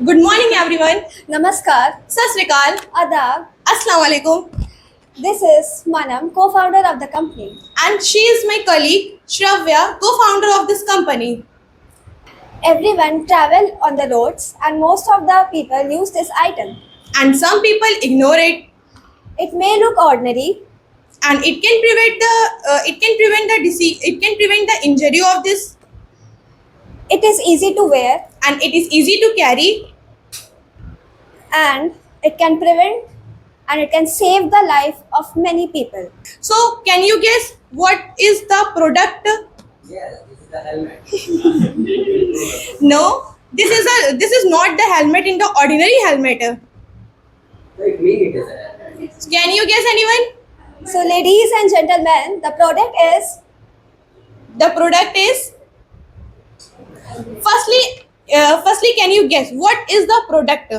Good morning, everyone. Namaskar, Sat Sri Akal. Adab. Assalamu alaikum. This is Manam, co-founder of the company. And she is my colleague, Shravya, co-founder of this company. Everyone travel on the roads and most of the people use this item. And some people ignore it, It may look ordinary, and it can prevent the injury of this, it is easy to wear, and it is easy to carry. and it can prevent and it can save the life of many people. So, can you guess what is the product? Yeah, this is the helmet. No, this is not the helmet in the ordinary helmet. So it means it is a helmet. Can you guess anyone? So ladies and gentlemen, the product is The product is. Firstly, can you guess what is the product?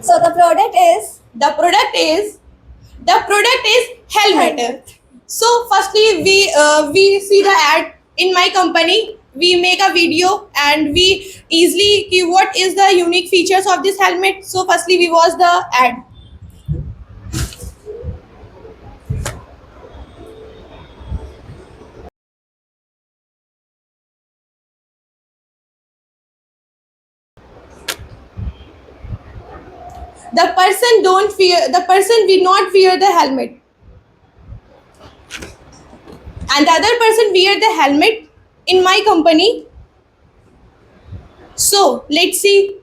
so the product is The product is helmet. Helmet. So firstly, we see the ad in my company. We make a video and we easily see what is the unique features of this helmet. So firstly, we watch the ad. The person will not wear the helmet, and the other person wear the helmet in my company. So let's see.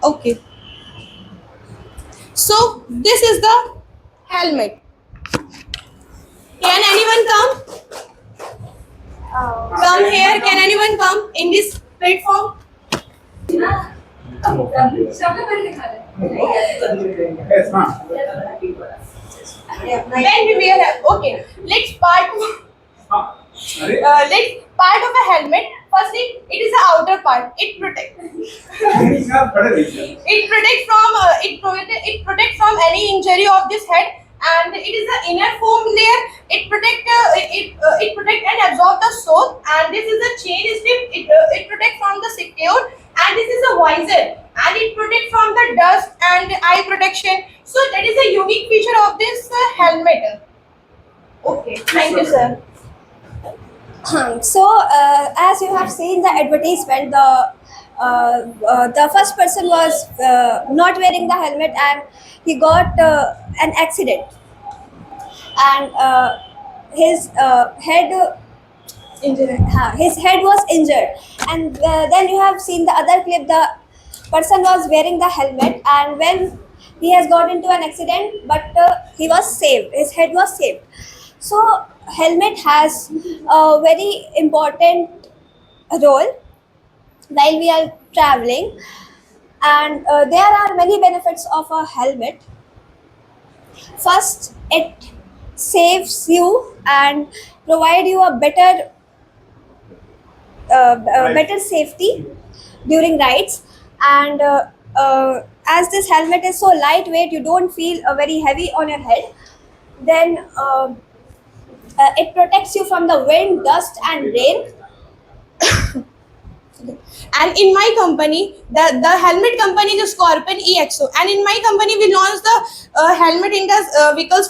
Okay. So this is the helmet. Can anyone come? Come here. Can anyone come in this platform? When we wear okay. Let's part of a helmet. Firstly, it is the outer part. It protects. It protects from any injury of this head, and it is the inner foam layer. It protect and absorb the soap, and this is a chain strip. It protects from the secure, and this is a visor, and it protects from the dust and eye protection. So that is a unique feature of this helmet. Okay, thank you, sir. so as you have seen the advertisement, the first person was not wearing the helmet and he got an accident, and his head his head was injured, and then you have seen the other clip. The person was wearing the helmet, and when he has got into an accident, but he was saved, his head was saved. So helmet has a very important role while we are traveling, and there are many benefits of a helmet. First, it saves you and provide you a better safety during rides, and as this helmet is so lightweight, you don't feel very heavy on your head. Then it protects you from the wind, dust and rain. And in my company, the helmet company is Scorpion EXO. And in my company, we launched the helmet in the vehicles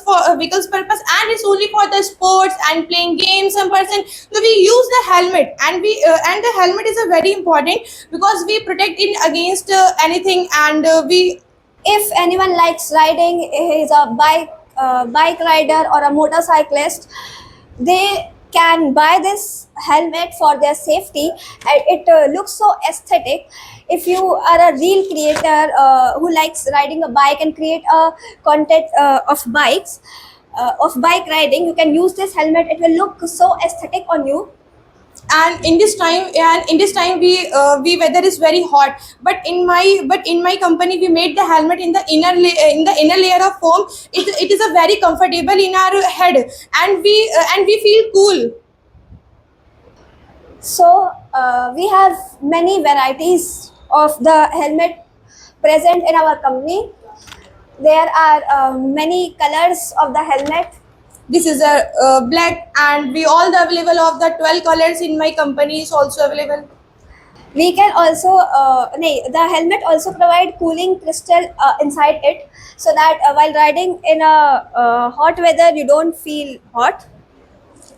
purpose, and it's only for the sports and playing games. Some person, so we use the helmet, and the helmet is a very important because we protect it against anything, and we. If anyone likes riding, is a bike rider or a motorcyclist, they can buy this helmet for their safety, and it looks so aesthetic. If you are a real creator who likes riding a bike and create a content of bike riding, you can use this helmet. It will look so aesthetic on you. And in this time we weather is very hot, but in my company we made the helmet in the in the inner layer of foam. It is a very comfortable in our head, and we feel cool. So we have many varieties of the helmet present in our company. There are many colors of the helmet. This is a black, and we all the available of the 12 colors in my company is also available. We can also, the helmet also provide cooling crystal inside it, so that while riding in a hot weather, you don't feel hot.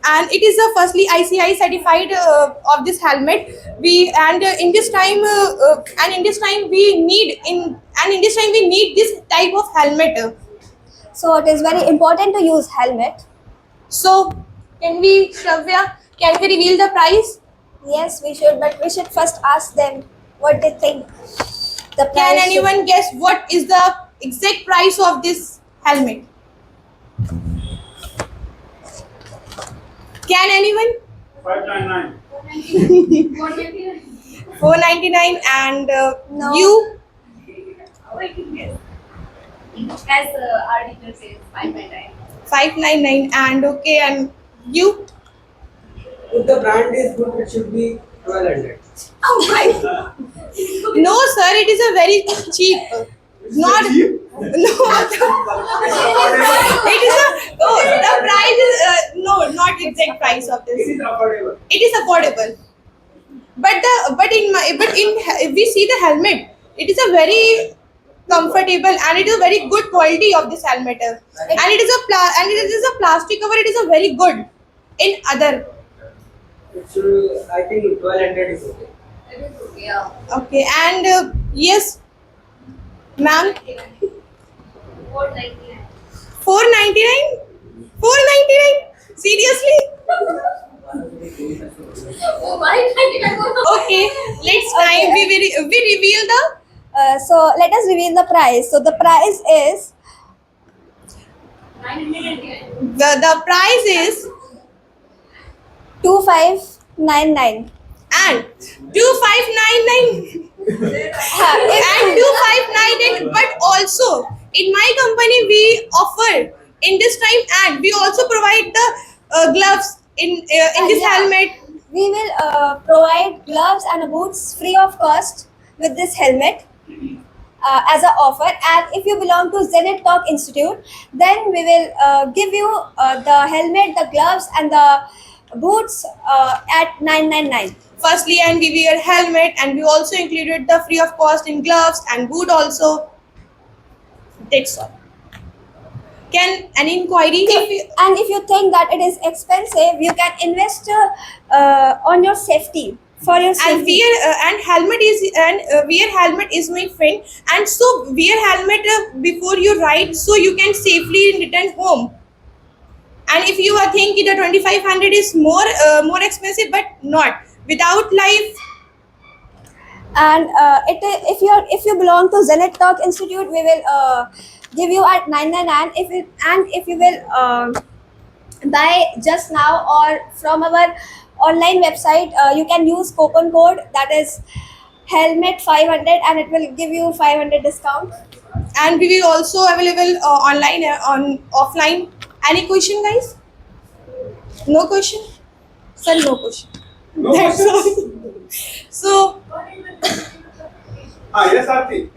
And it is a firstly ICI certified of this helmet. We and in this time and in this time we need this type of helmet. So it is very important to use helmet. So can we, Shravya, can we reveal the price? Yes, we should, but we should first ask them what they think. The price Can should- anyone guess what is the exact price of this helmet? Can anyone? 599. 499 and No. you? As our teacher says, 599. 599 and okay, and you? If the brand is good, it should be 1200. No, sir, it is a very cheap. Not no. It is a the price is no, not exact price of It this. is affordable. It is affordable. But if we see the helmet, it is a very comfortable and it is a very good quality of this helmet. And it is a plastic cover. It is a very good in other. It should, I think 1200 is okay. It is okay, yeah. Okay, and yes, ma'am. 499. 499? 499? Seriously? Oh, 599. Okay, let's time we reveal the so let us reveal the price. So the price is 999. the price is 2599. and 2599 and 2599, but also in my company we offer in this time, and we also provide the gloves in this Yeah. helmet. We will provide gloves and boots free of cost with this helmet as an offer. And if you belong to Zenith Talk Institute, then we will give you the helmet, the gloves, and the boots at 999. Firstly, and we wear helmet, and we also included the free of cost in gloves and boot also. That's all. Can any inquiry? And if you think that it is expensive, you can invest on your safety, for your And safety. wear helmet is my friend, and so wear helmet before you ride, so you can safely return home. And if you are thinking the 2500 is more expensive, but not without life. And if you belong to Zenith Talk Institute, we will give you at 999. If you will buy just now or from our online website, you can use coupon code, that is helmet 500, and it will give you 500 discount. And we will also available online on offline. Any question, guys? No question? Sir, no question. No That's all. So Yes, Aarti.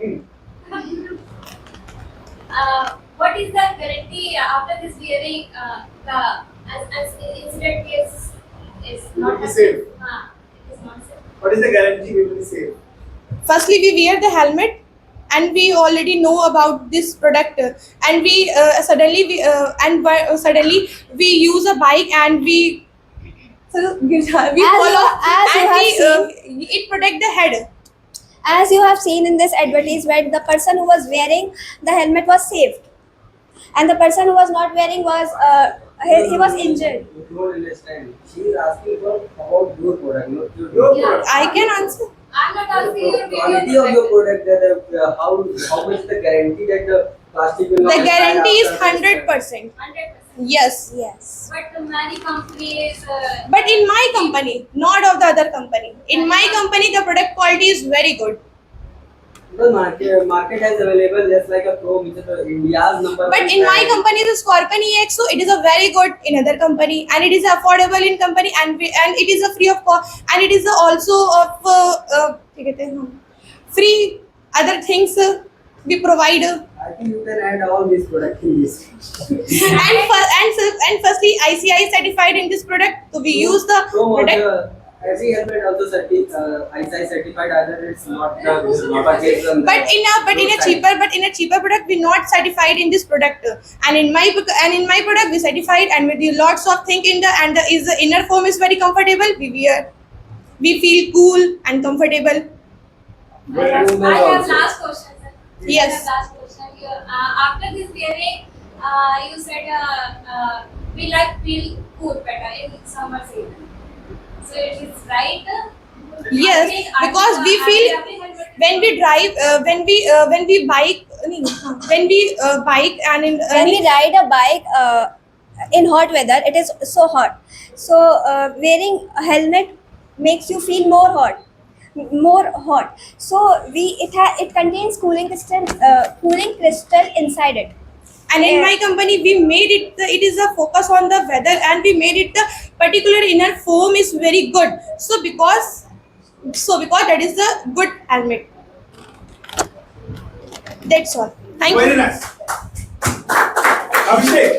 What is the guarantee after this wearing? As incident case is Will not be safe. it is not safe. What is the guarantee we will be safe? firstly we wear the helmet, and we already know about this product, and we suddenly we use a bike, and we follow, as you and have it protect the head. As you have seen in this advertisement, the person who was wearing the helmet was saved, and the person who was not wearing was he was injured. You don't understand. She is asking for about your product, not your Your Yeah. product. I can answer. I'm not asking you to be quality of your product, that how much the guarantee that the plastic will not The guarantee is expire after 100%. 100%. Yes. Yes. But many companies. But in my company, not of the other company. In my company, the product quality is very good. The market has available just like a Pro, which is India's number. But one in my brand. company, the Scorpion EX, so it is a very good in other company, and it is affordable in company, and it is a free of cost, and it is also of free other things we provide. I think you can add all these products in this. and firstly, ICI certified in this product. So we use the Chrome product. also, every helmet also ISI certified, either it's not purchased from the But in a cheaper product we not certified in this product, and in my product we certified, and with the lots of thing in the inner foam is very comfortable. We feel cool and comfortable. I have Women also. last question, sir. Yes. I have last question. After this wearing, you said we like feel cool better in summer season. So it is right. Yes, because we feel when we drive, when we bike, bike and When we ride a bike in hot weather, it is so hot. So wearing a helmet makes you feel more hot. So it contains cooling crystal inside it. and in my company we made it it is a focus on the weather, and we made it the particular inner foam is very good. So because that is the good helmet. That's all. Thank you. Very nice. Abhishek.